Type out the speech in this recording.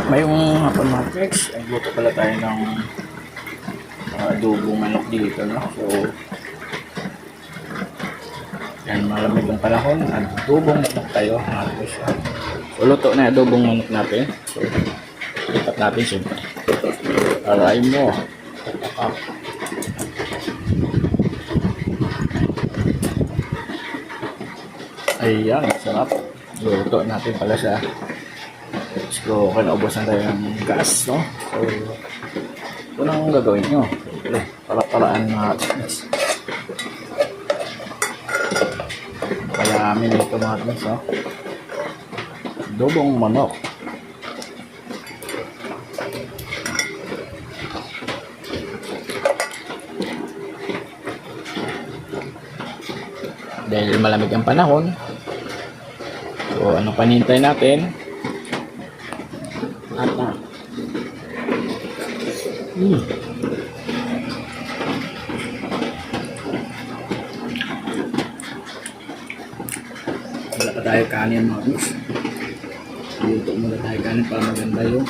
Ngayong hapon mga Tex, nagluto pala tayo ng adobong manok dito, no? So, yan, malamig ang panahon, adobong manok tayo mga Tex. So, luto na adobong manok natin. So, lipat natin siyempre. Aray mo. Ayan, sarap. Luto natin pala siya. So, kanaubos na tayo ng gas, no? So, ito na ang gagawin nyo. Para-paraan mga teams. Kaya amin ito mga teams, no? Adobong manok. Dahil malamig ang panahon, so ano panintay natin? Ata. Wala pa tayo kanin mga guys. Luto muna tayo kanin para maganda yung